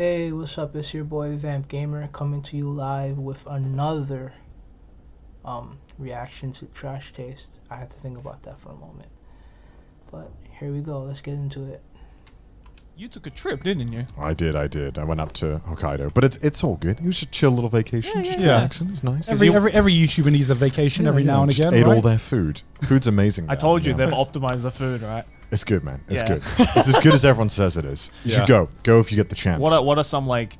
Hey, what's up? It's your boy Vamp Gamer coming to you live with another reaction to Trash Taste. I had to think about that for a moment. But here we go. Let's get into it. You took a trip, didn't you? I did. I went up to Hokkaido, but it's all good. It was just a chill little vacation. Just yeah. relaxing. It was nice. Every YouTuber needs a vacation every now and just again, ate right? all their food. Food's amazing. I told you they've optimized the food, right? It's good, man. It's Yeah. good. It's as good as everyone says it is. You should go. Go if you get the chance. What are some like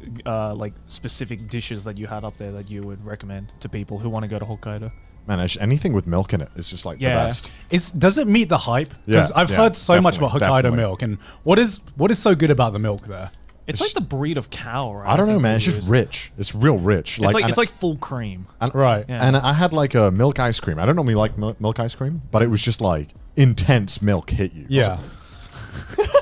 specific dishes that you had up there that you would recommend to people who want to go to Hokkaido? Man, anything with milk in it is just like the best. Does it meet the hype? Because I've heard so much about Hokkaido milk, and what is so good about the milk there? It's like the breed of cow, right? I don't know, man. It's just rich. It's real rich. It's like full cream. Right. Yeah. And I had like a milk ice cream. I don't normally like milk ice cream, but it was just like intense milk hit you. Yeah.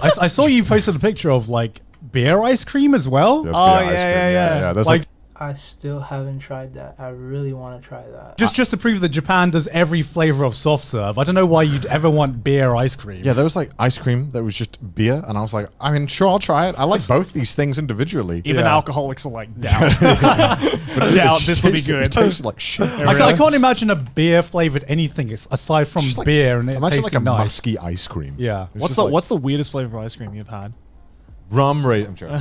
I saw you posted a picture of like beer ice cream as well. Yeah. That's like I still haven't tried that. I really want to try that. just to prove that Japan does every flavor of soft serve. I don't know why you'd ever want beer ice cream. yeah, there was like ice cream that was just beer, and I was like, I mean, sure, I'll try it. I like both these things individually. Even alcoholics are like, doubt. Doubt this will be good. It tasted like shit. I can't imagine a beer flavored anything aside from Like, beer, and it imagine tastes like a nice. musky ice cream. Yeah. What's the weirdest flavor of ice cream you've had? Rum raisin. I'm joking.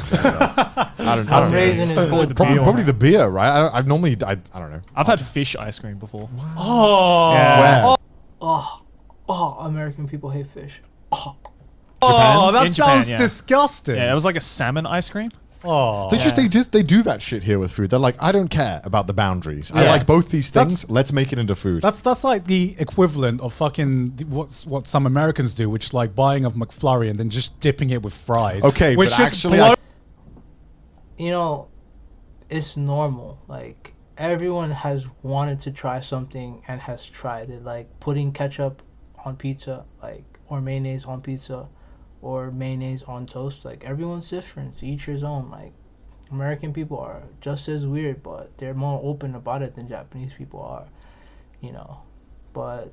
I don't know. Raisin is good. Probably the beer, right? I don't know. I've had fish ice cream before. Oh. Yeah. Oh, American people hate fish. Oh, Japan? that In Japan, sounds yeah. disgusting. Yeah, it was like a salmon ice cream. Oh. They do that shit here with food. They're like, I don't care about the boundaries. I like both these things. Let's make it into food. That's like the equivalent of fucking what some Americans do, which is like buying a McFlurry and then just dipping it with fries. Okay, which but just actually, You know, it's normal. Like, everyone has wanted to try something and has tried it. Like putting ketchup on pizza, like, or mayonnaise on pizza, or mayonnaise on toast. Like, everyone's different. Each his own. Like, American people are just as weird, but they're more open about it than Japanese people are, you know. But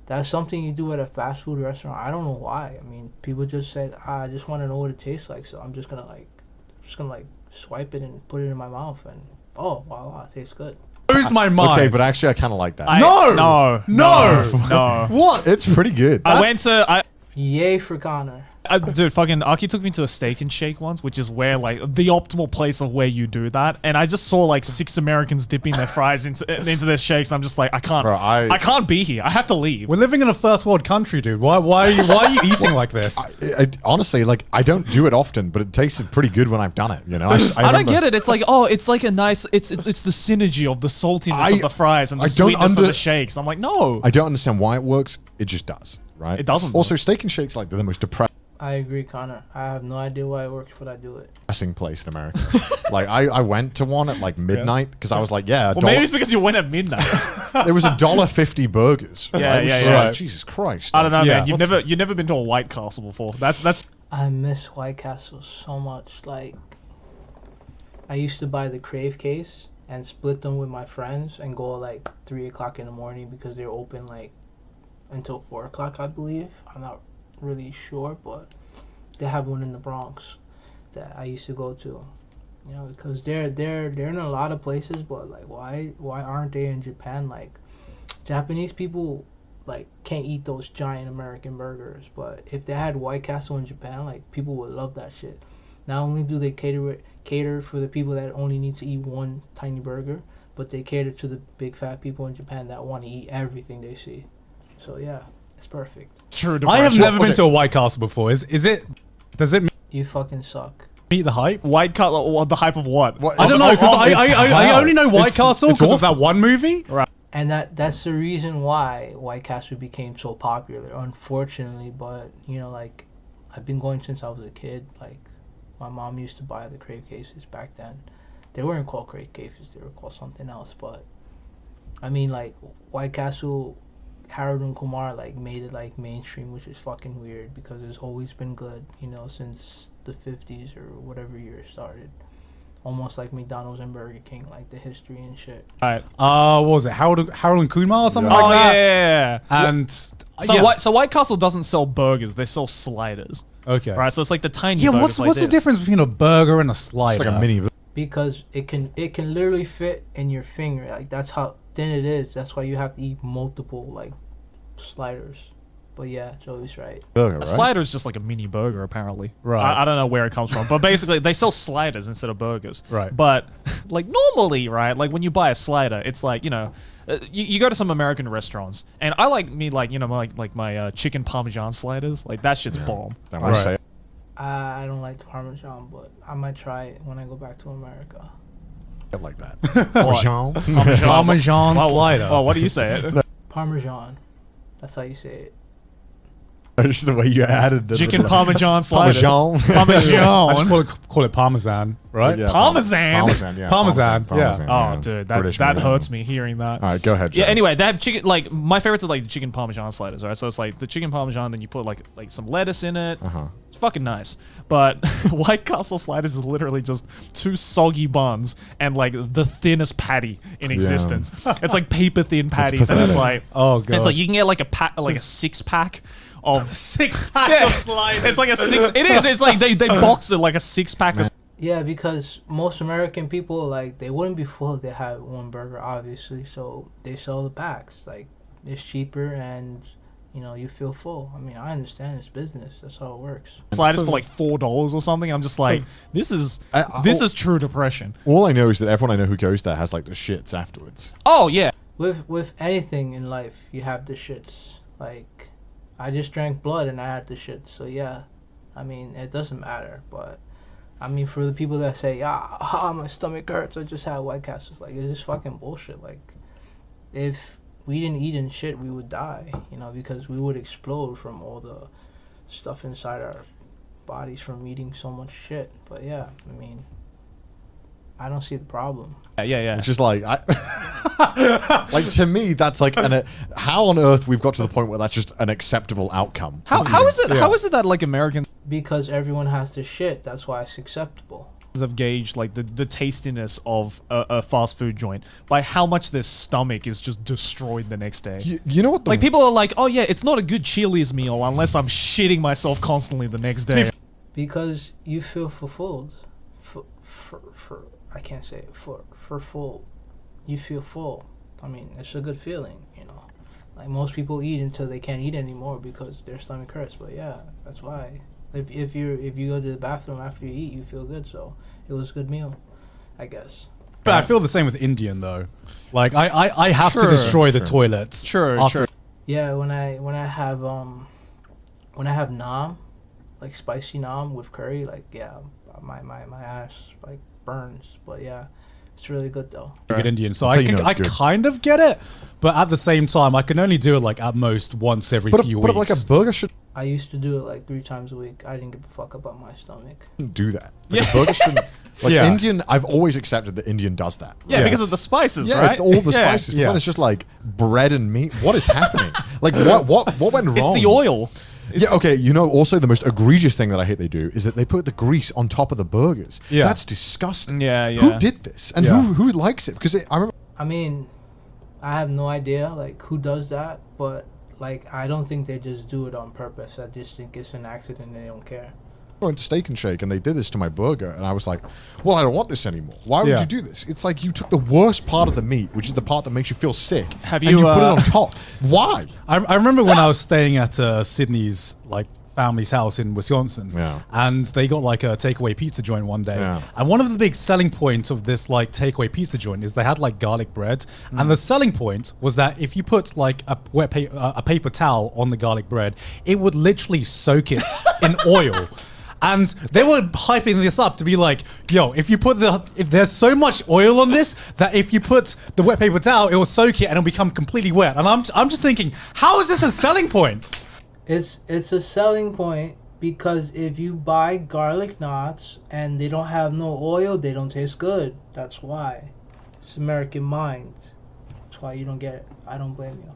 that's something you do at a fast food restaurant. I don't know why. I mean, people just said, I just want to know what it tastes like, so I'm just gonna swipe it and put it in my mouth, and oh, wow, it tastes good. blows my mind. okay, but actually, I kind of like that. No. What? It's pretty good. Yay for Connor. Dude, fucking Aki took me to a Steak and Shake once, which is where like the optimal place of where you do that, and I just saw like 6 Americans dipping their fries into their shakes. I'm just like, I can't, Bro, I can't be here. I have to leave. We're living in a first world country, dude. Why are you eating like this? Honestly, like, I don't do it often, but it tasted pretty good when I've done it. You know, I don't get it. It's like, oh, it's like a nice. It's the synergy of the saltiness of the fries and the sweetness of the shakes. I'm like, no. I don't understand why it works. It just does, right? It doesn't Also, work. Steak and Shake's like the most depressing I agree, Connor. I have no idea why it works, but I do it. place in America. Like, I went to one at like midnight because I was like, yeah, Well, maybe it's because you went at midnight. it was $1.50 burgers. Yeah, right? yeah, So, yeah. like, Jesus Christ. I don't know, Yeah. man. You've never been to a White Castle before. That's. I miss White Castle so much. Like, I used to buy the Crave case and split them with my friends and go at like 3 o'clock in the morning because they're open like until 4 o'clock, I believe. I'm not really sure, but they have one in the Bronx that I used to go to, you know, because they're in a lot of places, but like, why aren't they in Japan? Like, Japanese people like can't eat those giant American burgers, but if they had White Castle in Japan, like, people would love that shit. Not only do they cater for the people that only need to eat one tiny burger, but they cater to the big fat people in Japan that want to eat everything they see. So yeah, it's perfect. True. I have never been to a White Castle before. Does it You fucking suck. meet the hype? White Castle. The hype of what? I don't know, because I only know White Castle it's because of awful. that one movie. Right. And that's the reason why White Castle became so popular, unfortunately. But, you know, like, I've been going since I was a kid. Like, my mom used to buy the Crave cases back then. They weren't called Crave cases, they were called something else. But, I mean, like, White Castle, Harold and Kumar, like, made it, like, mainstream, which is fucking weird because it's always been good, you know, since the 50s or whatever year it started. Almost like McDonald's and Burger King, like the history and shit. Right. What was it? Harold and Kumar or something Yeah. like Oh that? yeah. And So White Castle doesn't sell burgers; they sell sliders. Okay. Right, so it's like the tiny. Yeah, burgers what's the this. difference between a burger and a It's slider? like a mini. Because it can literally fit in your finger. Like that's how thin it is. That's why you have to eat multiple like sliders. But yeah, Joey's right. Burger, A right? slider is just like a mini burger, apparently. Right. I don't know where it comes from, but basically they sell sliders instead of burgers. Right. But like normally, right? Like when you buy a slider, it's like you go to some American restaurants, and I like my chicken parmesan sliders. Like that shit's bomb. Don't want to Right. say it. I don't like the Parmesan, but I might try it when I go back to America. Like that. Parmesan. Parmesan Well, slider. Well, what do you say? Parmesan. That's how you say it. Just the way you added the Chicken little- parmesan slider. Parmesan. I just Parmesan. call it Parmesan, right? Yeah, Parmesan? Parmesan, yeah. Parmesan, yeah. Oh, dude, that British that movie. hurts me hearing that. All right, go ahead. Yeah. James. Anyway, that chicken, like my favorites are like the chicken parmesan sliders, right? So it's like the chicken parmesan, then you put like some lettuce in it. It's fucking nice. But White Castle sliders is literally just two soggy buns and like the thinnest patty in existence. It's like paper thin patties, and it's pathetic. like Oh, God. it's like you can get like a 6-pack of 6-pack Yeah. of sliders. It's like a six. It is. It's like they box it like a 6-pack of. Yeah, because most American people like they wouldn't be full if they had one burger, obviously. So they sell the packs. Like it's cheaper, and you feel full. I mean, I understand it's business. That's how it works. Sliders for like $4 or something. I'm just like, this is true depression. All I know is that everyone I know who goes there has like the shits afterwards. Oh yeah, With anything in life, you have the shits. Like I just drank blood and I had the shits. So yeah, I mean it doesn't matter. But I mean for the people that say, my stomach hurts, I just had White Castles. Like it's just fucking bullshit. Like if we didn't eat and shit, we would die. Because we would explode from all the stuff inside our bodies from eating so much shit. But yeah, I mean, I don't see the problem. yeah. It's just like, like to me, that's like how on earth we've got to the point where that's just an acceptable outcome. How is it? How is it that like Americans Because everyone has to shit. That's why it's acceptable. have gauged like the tastiness of a fast food joint by how much their stomach is just destroyed the next day? You know what? Like people are like, oh yeah, it's not a good Chili's meal unless I'm shitting myself constantly the next day. Because you feel fulfilled. I can't say it. For full. You feel full. I mean, it's a good feeling, Like most people eat until they can't eat anymore because their stomach hurts. But yeah, that's why. If you go to the bathroom after you eat, you feel good. So it was a good meal, I guess. But I feel the same with Indian though. Like I have to Sure, destroy the sure. toilets. Sure. Yeah, when I have naan, like spicy naan with curry, like yeah, my ass like burns. But yeah, it's really good though. Good Indian, so That's I how you know I it's good. kind of get it, but at the same time, I can only do it like at most once every few But weeks. like a burger should I used to do it like 3 times a week. I didn't give a fuck about my stomach. do that. Like a burger shouldn't. Like Yeah. Indian, I've always accepted that Indian does that. Yeah, Yes. because of the spices, Yeah, right? it's all the Yeah. spices. But Yeah. when it's just like bread and meat, what is happening? Like what went wrong? It's the oil. Yeah, okay. Also the most egregious thing that I hate they do is that they put the grease on top of the burgers. Yeah. That's disgusting. Yeah. Who did this? And Yeah. who likes it? Because I remember I mean, I have no idea like who does that, but like I don't think they just do it on purpose. I just think it's an accident and they don't care. I went to Steak and Shake and they did this to my burger and I was like, well, I don't want this anymore. Why would Yeah. you do this? It's like you took the worst part of the meat, which is the part that makes you feel sick, Have and you, you put it uh, on top. Why? I remember when I was staying at Sydney's like family's house in Wisconsin, Yeah. and they got like a takeaway pizza joint one day, Yeah. and one of the big selling points of this like takeaway pizza joint is they had like garlic bread, and the selling point was that if you put like a paper towel on the garlic bread, it would literally soak it in oil. And they were hyping this up to be like, yo, if there's so much oil on this that if you put the wet paper towel, it will soak it and it'll become completely wet. And I'm just thinking, how is this a selling point? It's a selling point because if you buy garlic knots and they don't have no oil, they don't taste good. That's why. It's American mind. That's why you don't get it. I don't blame you.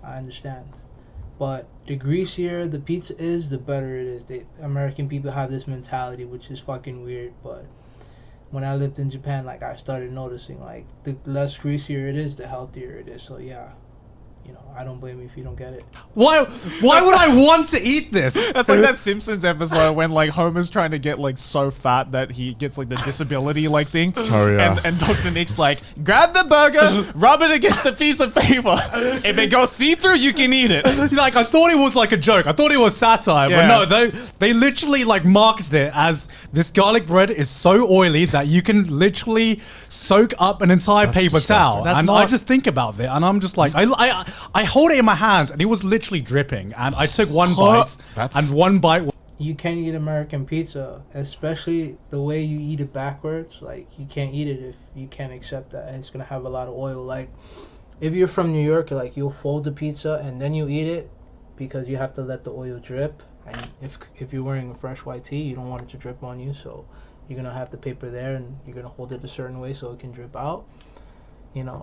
I understand. But the greasier the pizza is, the better it is. American people have this mentality, which is fucking weird. But when I lived in Japan, like I started noticing, like the less greasier it is, the healthier it is. So yeah, I don't blame you if you don't get it. Why would I want to eat this? That's like that Simpsons episode when like Homer's trying to get like so fat that he gets like the disability like thing. Oh, yeah. And Dr. Nick's like, grab the burger, rub it against a piece of paper. If it goes see-through, you can eat it. Like, I thought it was like a joke. I thought it was satire. Yeah. But no, they literally like marketed it as this garlic bread is so oily that you can literally soak up an entire That's paper disgusting. towel. That's And not- I just think about it and I'm just like, I hold it in my hands and it was literally dripping. And I took one bite That's- and one bite. You can't eat American pizza, especially the way you eat it backwards. Like, you can't eat it if you can't accept that it's gonna have a lot of oil. Like, if you're from New York, like, you'll fold the pizza and then you eat it because you have to let the oil drip. And if you're wearing a fresh white tee, you don't want it to drip on you, so you're gonna have the paper there and you're gonna hold it a certain way so it can drip out.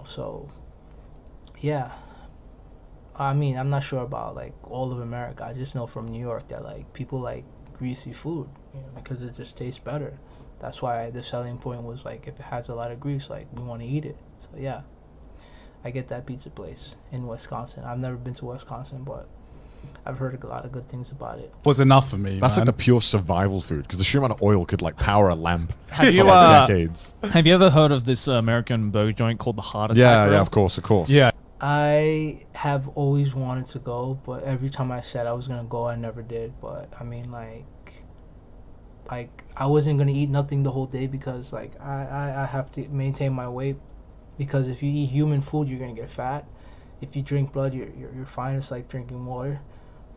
So yeah. I mean, I'm not sure about like all of America. I just know from New York that like people like greasy food, because it just tastes better. That's why the selling point was like if it has a lot of grease, like we want to eat it. So yeah, I get that pizza place in Wisconsin. I've never been to Wisconsin, but I've heard a lot of good things about it. Was enough for me. That's man. like the pure survival food because the sheer amount of oil could like power a lamp Have for you, like decades. Have you ever heard of this American burger joint called the Heart Attack Yeah, Grill? yeah, of course. Yeah. I have always wanted to go, but every time I said I was gonna go, I never did. But I mean, like I wasn't gonna eat nothing the whole day because like I have to maintain my weight. Because if you eat human food, you're gonna get fat. If you drink blood, you're fine. It's like drinking water.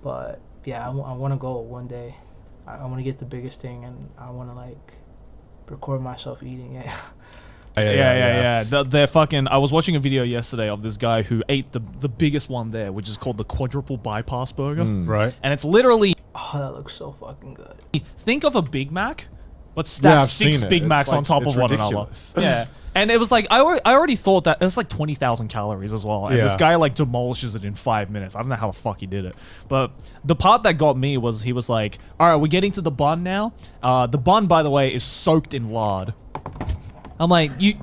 But yeah, I want to go one day. I want to get the biggest thing, and I want to like record myself eating it. Yeah. They're fucking. I was watching a video yesterday of this guy who ate the biggest one there, which is called the quadruple bypass burger. Right. And it's literally Oh, that looks so fucking good. think of a Big Mac, but Yeah, stack I've six seen it. Big It's Macs like- on top it's of one ridiculous. another. Yeah. And it was like I already thought that it was like 20,000 calories as well. And this Yeah. guy like demolishes it in 5 minutes. I don't know how the fuck he did it. But the part that got me was he was like, "All right, we're getting to the bun now. The bun, by the way, is soaked in lard." I'm like, you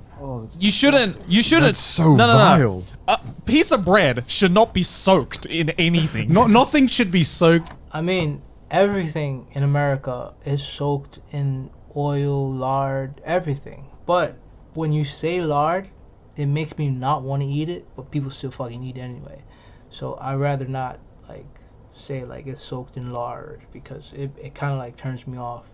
shouldn't. That's so no. vile. A piece of bread should not be soaked in anything. Nothing should be soaked. I mean, everything in America is soaked in oil, lard, everything. But when you say lard, it makes me not want to eat it, but people still fucking eat it anyway. So I'd rather not like say like it's soaked in lard because it kind of like turns me off,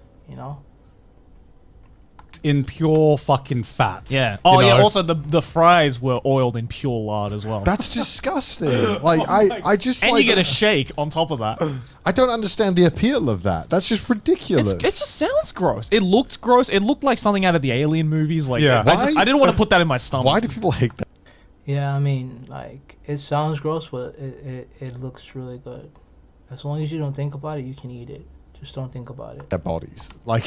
In pure fucking fat. Yeah. You Oh yeah. know? Also, the fries were oiled in pure lard as well. That's disgusting. Like I just and like, you get a shake on top of that. I don't understand the appeal of that. That's just ridiculous. It just sounds gross. It looked gross. It looked like something out of the Alien movies. Like, Yeah. I didn't want to put that in my stomach. Why do people hate that? Yeah, I mean, like it sounds gross, but it looks really good. As long as you don't think about it, you can eat it. Just don't think about it. Their bodies. Like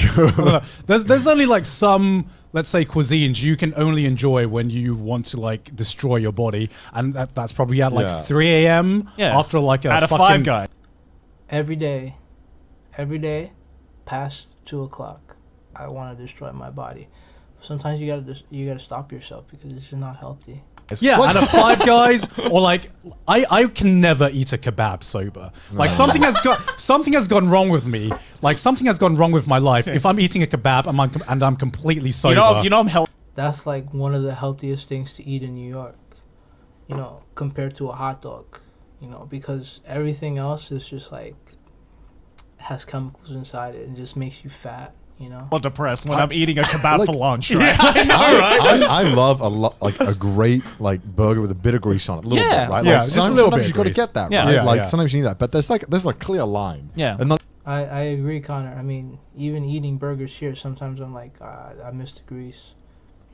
There's only like some, let's say, cuisines you can only enjoy when you want to like destroy your body, and that's probably at like Yeah. 3 a.m. Yeah. after like At a fucking Five Guy. Every day, past 2 o'clock, I want to destroy my body. Sometimes you gotta stop yourself because it's just not healthy. Yeah, What? and a Five Guys, or like I can never eat a kebab sober. Like something has gone wrong with me. Like something has gone wrong with my life. If I'm eating a kebab and I'm completely sober. You know I'm healthy. That's like one of the healthiest things to eat in New York, compared to a hot dog, because everything else is just like has chemicals inside it and just makes you fat, Or depressed when I'm eating a kebab for lunch. Right? I love a great like burger with a bit of grease on it. A little Yeah. bit, right? Yeah, Like, just a sometimes little bit of you got to grease. get that, Yeah. right? Yeah, Like yeah. sometimes you need that, but there's a clear line. Yeah. And not I agree, Connor. I mean, even eating burgers here, sometimes I'm like, I miss the grease,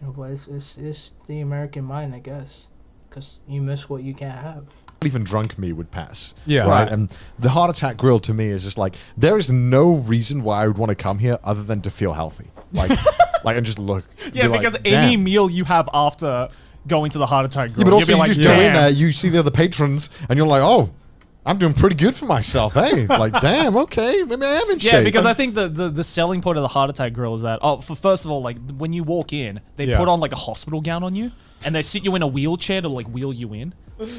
but it's the American mind, I guess, because you miss what you can't have. even drunk me would pass. Yeah. Right. Right. And the Heart Attack Grill to me is just like there is no reason why I would want to come here other than to feel healthy. Like and just look. Yeah, be like, because any "Damn." meal you have after going to the Heart Attack Grill, Yeah, but also you'll you be like, just go in "Damn." there, you see the other patrons, and you're like, oh, I'm doing pretty good for myself, hey? Like, damn, okay, maybe I am in shape. Yeah, because I think the selling point of the Heart Attack Grill is that, first of all, like, when you walk in, they Yeah. put on, like, a hospital gown on you, and they sit you in a wheelchair to, like, wheel you in.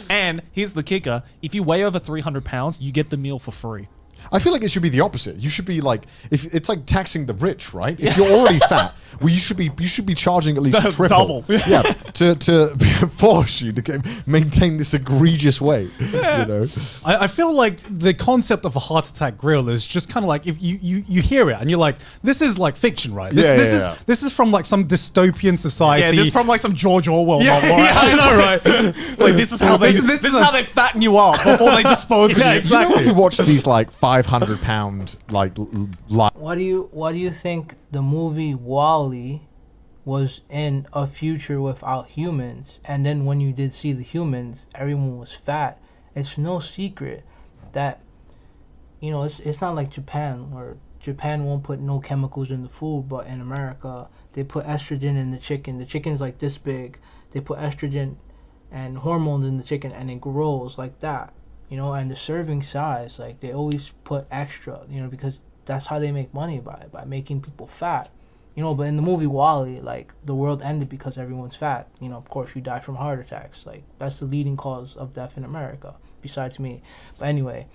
And here's the kicker: if you weigh over 300 pounds, you get the meal for free. I feel like it should be the opposite. You should be like, if it's like taxing the rich, right? If you're already fat, well, you should be charging at least triple, Double. yeah, to force you to maintain this egregious weight. You know, I feel like the concept of a heart attack grill is just kind of like if you hear it and you're like, this is like fiction, right? This is from like some dystopian society. Yeah, this is from like some George Orwell Yeah, novel. yeah, I know, right? It's like this is how This is how they fatten you up before they dispose of Yeah, you. exactly. you know when you watch these like 500-pound like What do you think the movie Wall-E was in a future without humans, and then when you did see the humans, everyone was fat? It's no secret that, you know, it's not like Japan, where Japan won't put no chemicals in the food, but in America they put estrogen in the chicken. The chicken's like this big. They put estrogen and hormones in the chicken, and it grows like that. You know, and the serving size, like they always put extra, you know, because that's how they make money by making people fat. You know, but in the movie Wall-E, like the world ended because everyone's fat. You know, of course you die from heart attacks. Like that's the leading cause of death in America, besides me. But anyway,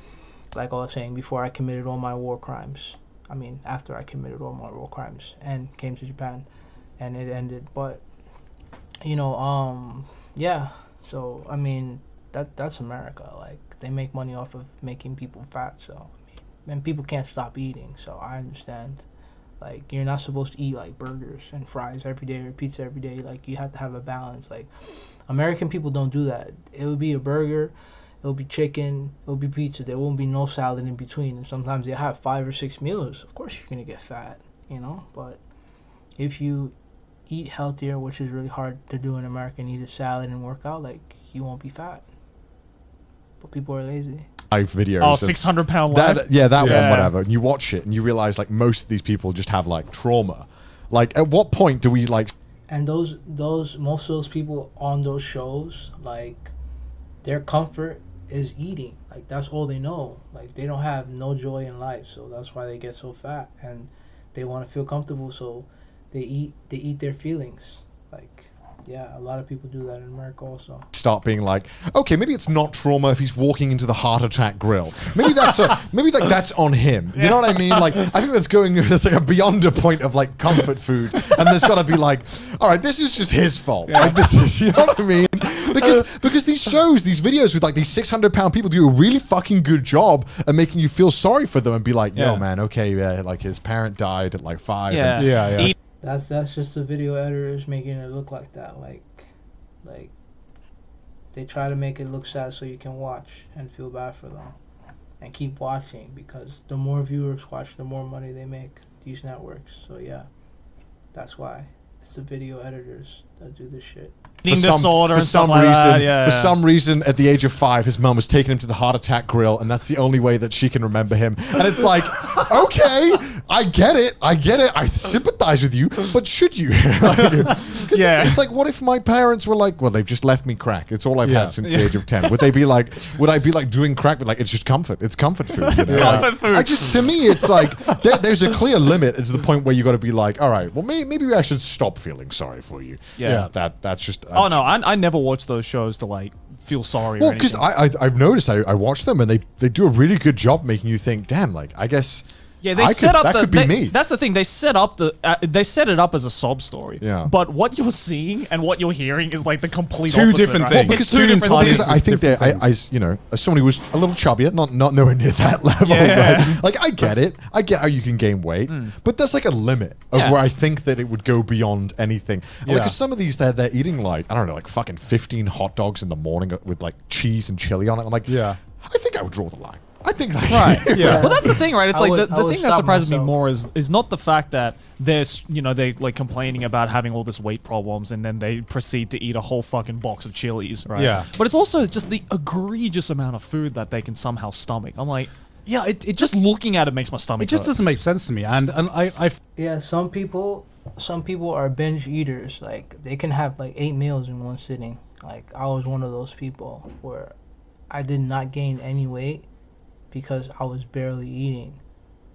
like I was saying, before I committed all my war crimes. I mean, after I committed all my war crimes and came to Japan, and it ended. But you know, yeah. So I mean, that's America. Like they make money off of making people fat. So I mean, and people can't stop eating. So I understand. Like you're not supposed to eat like burgers and fries every day or pizza every day. Like you have to have a balance. Like American people don't do that. It would be a burger, it'll be chicken, it'll be pizza. There won't be no salad in between. And sometimes they have 5 or 6 meals. Of course you're gonna get fat, you know. But if you eat healthier, which is really hard to do in America, and eat a salad and work out, like you won't be fat. But people are lazy. videos. Oh, of 600-pound that, leg? yeah, that Yeah. one, whatever. And you watch it and you realize like most of these people just have like trauma. Like at what point do we like? And those most of those people on those shows, like their comfort is eating. Like that's all they know. Like they don't have no joy in life, so that's why they get so fat, and they want to feel comfortable, so they eat their feelings. Like yeah, a lot of people do that in America also. Start being like, okay, maybe it's not trauma if he's walking into the heart attack grill. Maybe that's maybe like that's on him. You know what I mean? Like I think there's like a beyond a point of like comfort food, and there's got to be like, all right, this is just his fault. Yeah. Like this is, you know what I mean? Because these shows, these videos with like these 600-pound people do a really fucking good job at making you feel sorry for them and be like, yo, Yeah. man, okay, yeah, like his parent died at like 5. Yeah. And, Yeah, yeah. Eat- That's just the video editors making it look like that. Like they try to make it look sad so you can watch and feel bad for them and keep watching, because the more viewers watch, the more money they make, these networks. So yeah, that's why it's the video editors that do this shit. Eating disorder and stuff like reason, that. Yeah. for some reason, at the age of 5, his mum was taking him to the heart attack grill, and that's the only way that she can remember him. And it's like, okay, I get it, I sympathize with you, but should you? Yeah. It's like, what if my parents were like, well, they've just left me crack. It's all I've Yeah. had since the age of 10. Would I be like doing crack? But like, it's just comfort. It's comfort food. You know? comfort food. I just, to me, it's like there's a clear limit. It's the point where you got to be like, all right, well, maybe I should stop feeling sorry for you. Yeah. That's just. Oh no, I never watch those shows to like feel sorry. Well, or because anything. I've noticed I watch them and they do a really good job making you think, damn, like I guess. Yeah, they set up that could be me. That's the thing. They set up they set it up as a sob story. Yeah. But what you're seeing and what you're hearing is like the complete Two opposite, different right? things. It's Because two different entirely things. Because I think that different things. you know, as someone who was a little chubbier, not nowhere near that level, Yeah. right? Like I get it. I get how you can gain weight, but there's like a limit of Yeah. where I think that it would go beyond anything. Yeah. Because some of these they're eating like, I don't know, like fucking 15 hot dogs in the morning with like cheese and chili on it. I'm like, Yeah. I think I would draw the line. I think like, Right, yeah. Well, that's the thing, right? It's I like would- the I would thing that stop surprises me myself. more is not the fact that they like complaining about having all this weight problems and then they proceed to eat a whole fucking box of chilies, right? Yeah. But it's also just the egregious amount of food that they can somehow stomach. I'm like, Yeah, it just just looking at it makes my stomach it just hurt. doesn't make sense to me. And I Yeah, some people are binge eaters. Like they can have like 8 meals in one sitting. Like I was one of those people where I did not gain any weight because I was barely eating.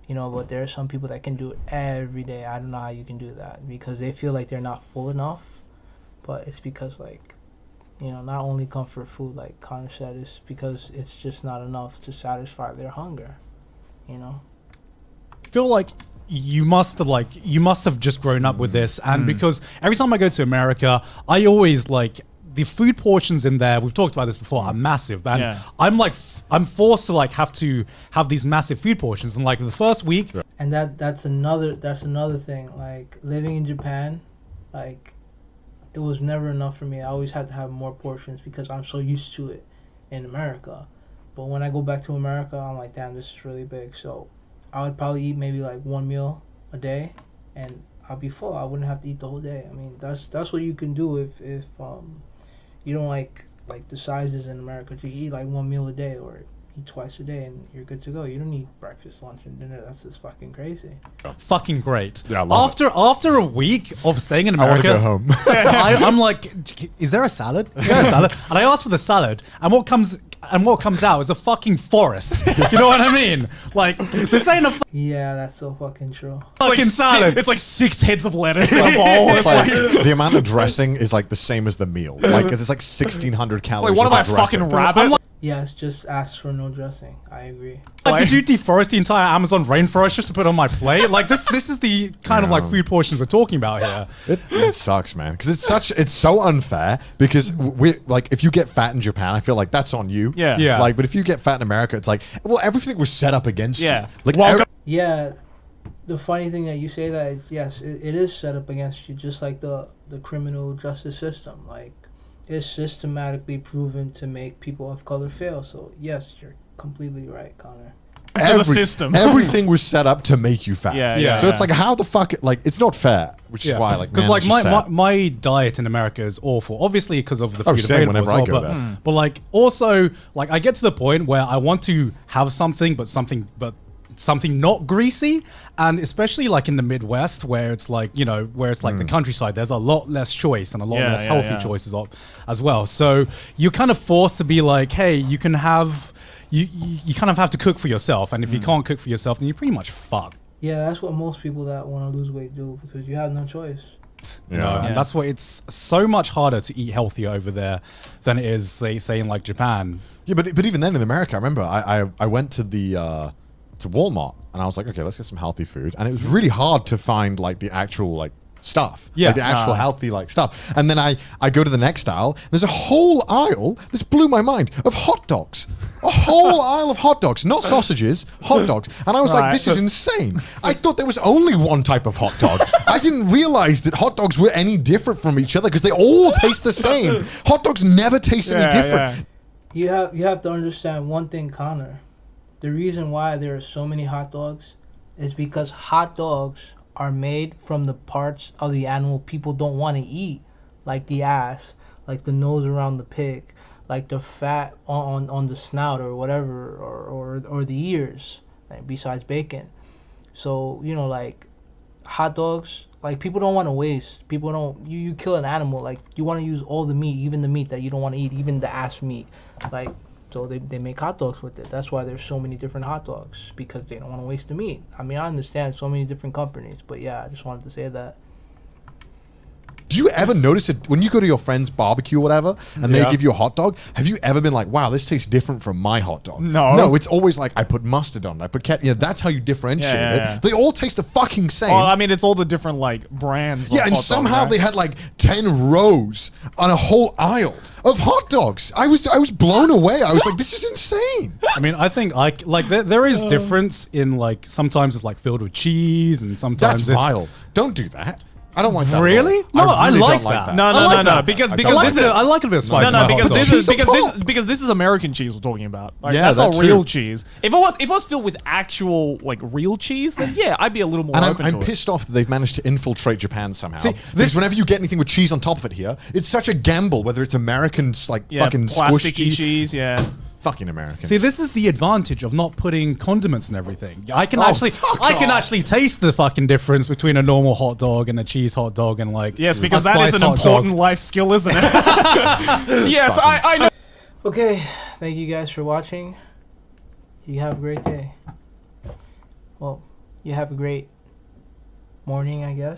You know, but there are some people that can do it every day. I don't know how you can do that, because they feel like they're not full enough. But it's because like You know, not only comfort food, like Connor said, is because it's just not enough to satisfy their hunger. You know. I feel like you must have just grown up with this, and because every time I go to America, I always like the food portions in there. We've talked about this before, are massive, and I'm forced to like have these massive food portions, and like the first week. And that's another thing. Like living in Japan, like it was never enough for me. I always had to have more portions because I'm so used to it in America. But when I go back to America, I'm like, damn, this is really big. So I would probably eat maybe like one meal a day, and I'll be full. I wouldn't have to eat the whole day. I mean, that's what you can do if you don't like the sizes in America. You eat like one meal a day or eat twice a day, and you're good to go. You don't need breakfast, lunch, and dinner. That's just fucking crazy. Fucking great. Yeah, I love after a week of staying in I want to America, go home. I'm like, is there a salad? Is there a salad? And I ask for the salad, and what comes out is a fucking forest. You know what I mean? Like, this ain't a Yeah, that's so fucking true. fucking salad. It's like 6 heads of lettuce in a bowl. It's like the amount of dressing is like the same as the meal. Like, 'cause it's like 1,600 calories. Like, what am I, of dressing. fucking rabbit? Yes, just ask for no dressing. I agree. Like, did you deforest the entire Amazon rainforest just to put on my plate? Like, this is the kind of like food portions we're talking about here. It sucks, man, because it's so unfair. Because we like, if you get fat in Japan, I feel like that's on you. Yeah. Yeah. Like, but if you get fat in America, it's like, well, everything was set up against Yeah. you. Like, Welcome. Yeah, the funny thing that you say that is, yes, it is set up against you, just like the criminal justice system. Like, it's systematically proven to make people of color fail. So yes, you're completely right, Connor. The system. Everything was set up to make you fat. Yeah. So it's like, how the fuck? Like, it's not fair. Which is why, like, because man, like it's just sad. my diet in America is awful. Obviously, because of the food same available whenever as well, I go there. but like also like I get to the point where I want to have something, but something not greasy, and especially like in the Midwest where it's like, you know, where it's like the countryside, there's a lot less choice and a lot less healthy choices as well. So you're kind of forced to be like, hey, you can have you kind of have to cook for yourself, and if you can't cook for yourself, then you're pretty much fucked. Yeah, that's what most people that want to lose weight do, because you have no choice. You know, and that's why it's so much harder to eat healthier over there than it is say in like Japan. Yeah, but even then in America, I remember I went to the to Walmart, and I was like, okay, let's get some healthy food, and it was really hard to find like the actual like stuff, like the actual healthy like stuff. And then I go to the next aisle. There's a whole aisle. This blew my mind, of hot dogs. A whole aisle of hot dogs, not sausages, hot dogs. And I was like, this is insane. I thought there was only one type of hot dog. I didn't realize that hot dogs were any different from each other, because they all taste the same. Hot dogs never taste any different. You have to understand one thing, Connor. The reason why there are so many hot dogs is because hot dogs are made from the parts of the animal people don't want to eat, like the ass, like the nose around the pig, like the fat on the snout or whatever, or the ears, like, besides bacon. So, you know, like hot dogs, like, people don't want to waste. People don't. You kill an animal, like, you want to use all the meat, even the meat that you don't want to eat, even the ass meat, like. So they make hot dogs with it. That's why there's so many different hot dogs, because they don't want to waste the meat. I mean, I understand so many different companies, but yeah, I just wanted to say that. Do you ever notice it when you go to your friend's barbecue or whatever, and they give you a hot dog? Have you ever been like, wow, this tastes different from my hot dog? No, it's always like, I put mustard on it, I put ketchup. You know, that's how you differentiate it. They all taste the fucking same. Well, I mean, it's all the different like brands. Yeah, and somehow they had like 10 rows on a whole aisle of hot dogs. I was blown away. I was like, this is insane. I mean, I think there is difference in, like, sometimes it's like filled with cheese, and sometimes That's vile. Don't do that. I don't like that. Really? No, I really like don't that. No. Because this is I like a bit of spice. no, because this is American cheese we're talking about. Like, Yeah, that's not that real too. cheese. If it was filled with actual like real cheese, then yeah, I'd be a little more And open I'm to it. pissed off that they've managed to infiltrate Japan somehow. See, because whenever you get anything with cheese on top of it here, it's such a gamble, whether it's American, like, Yeah, fucking squished plasticky cheese. Yeah. Fucking Americans. See, this is the advantage of not putting condiments and everything. I can actually taste the fucking difference between a normal hot dog and a cheese hot dog, and like Yes, because a that is spiced an hot important dog. life skill, isn't it? Yes, I know. Okay, thank you guys for watching. You have a great day. Well, you have a great morning, I guess.